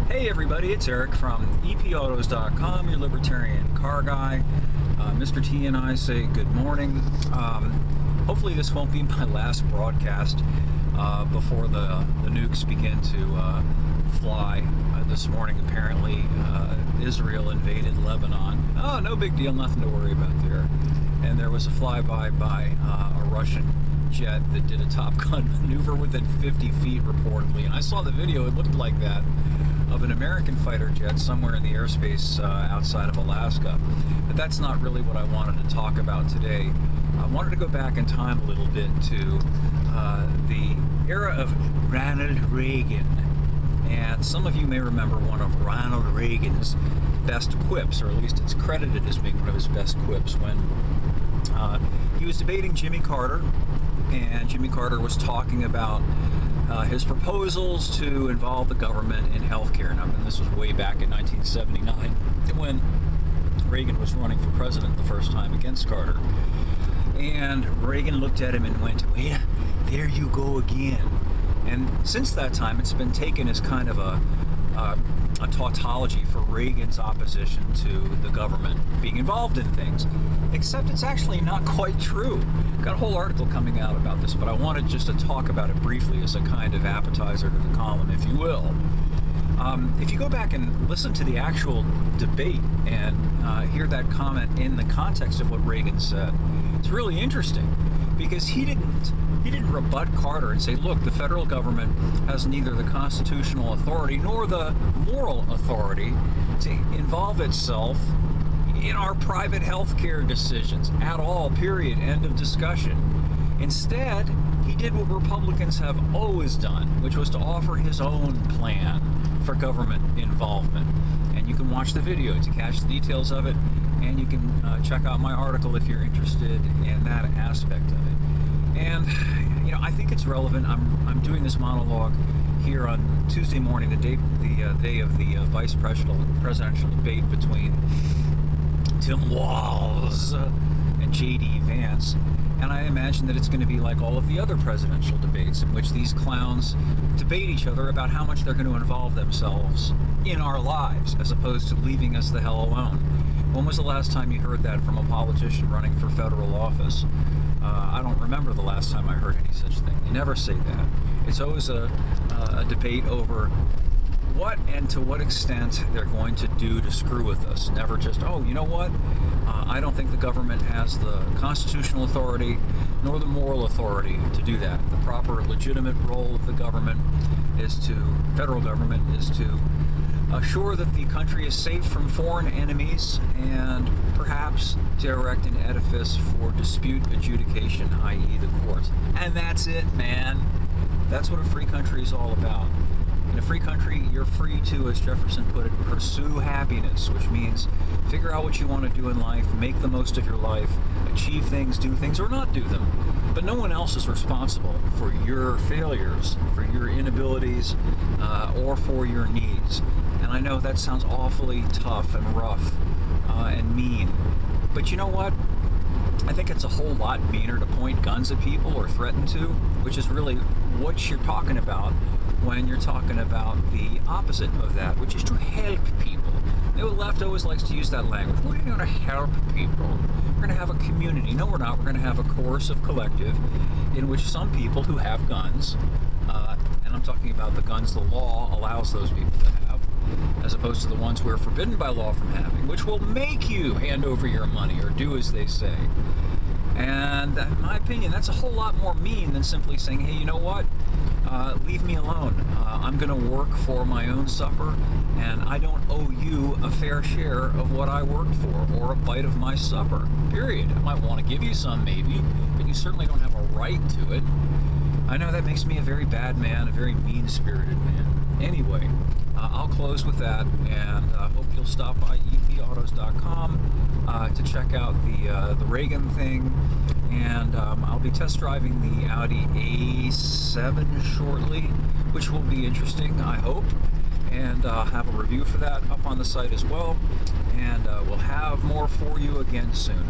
Hey everybody, it's Eric from EPautos.com, your libertarian car guy. Mr. T and I say good morning. Hopefully this won't be my last broadcast before the nukes begin to fly. This morning apparently Israel invaded Lebanon. Oh, no big deal, nothing to worry about there. And there was a flyby by a Russian jet that did a Top Gun maneuver within 50 feet reportedly. And I saw the video, it looked like that, of an American fighter jet somewhere in the airspace outside of Alaska. But that's not really what I wanted to talk about today. I wanted to go back in time a little bit to the era of Ronald Reagan. And some of you may remember one of Ronald Reagan's best quips, or at least it's credited as being one of his best quips, when he was debating Jimmy Carter, and Jimmy Carter was talking about his proposals to involve the government in healthcare. Now, and this was way back in 1979 when Reagan was running for president the first time against Carter. And Reagan looked at him and went, "Well, there you go again." And since that time, it's been taken as kind of a tautology for Reagan's opposition to the government being involved in things. Except it's actually not quite true. Got a whole article coming out about this, but I wanted just to talk about it briefly as a kind of appetizer to the column, if you will. If you go back and listen to the actual debate and hear that comment in the context of what Reagan said, it's really interesting, because he didn't rebut Carter and say, look, the federal government has neither the constitutional authority nor the moral authority to involve itself in our private healthcare decisions at all, period, end of discussion. Instead, he did what Republicans have always done, which was to offer his own plan for government involvement. And you can watch the video to catch the details of it, and you can check out my article if you're interested in that aspect of it. And you know, I think it's relevant. I'm doing this monologue here on Tuesday morning, the day of the vice presidential debate between Tim Walz and J.D. Vance. And I imagine that it's going to be like all of the other presidential debates in which these clowns debate each other about how much they're going to involve themselves in our lives, as opposed to leaving us the hell alone. When was the last time you heard that from a politician running for federal office? I don't remember the last time I heard any such thing. They never say that. It's always a debate over what and to what extent they're going to do to screw with us. Never just, oh, you know what? I don't think the government has the constitutional authority nor the moral authority to do that. The proper legitimate role of the government federal government is to assure that the country is safe from foreign enemies and perhaps to erect an edifice for dispute adjudication, i.e. the courts. And that's it, man. That's what a free country is all about. In a free country, you're free to, as Jefferson put it, pursue happiness, which means figure out what you want to do in life, make the most of your life, achieve things, do things, or not do them. But no one else is responsible for your failures, for your inabilities, or for your needs. And I know that sounds awfully tough and rough and mean, but you know what? I think it's a whole lot meaner to point guns at people or threaten to, which is really what you're talking about when you're talking about the opposite of that, which is to help people. The left always likes to use that language. We're going to help people. We're going to have a community. No, we're not. We're going to have a coercive collective in which some people who have guns, and I'm talking about the guns the law allows those people to have, as opposed to the ones we're forbidden by law from having, which will make you hand over your money or do as they say. And in my opinion, that's a whole lot more mean than simply saying, hey, you know what? Leave me alone. I'm going to work for my own supper, and I don't owe you a fair share of what I worked for or a bite of my supper, period. I might want to give you some, maybe, but you certainly don't have a right to it. I know that makes me a very bad man, a very mean-spirited man. Anyway, I'll close with that, and hope you'll stop by EPautos.com to check out the Reagan thing, and I'll be test driving the Audi A7 shortly, which will be interesting, I hope, and have a review for that up on the site as well, and we'll have more for you again soon.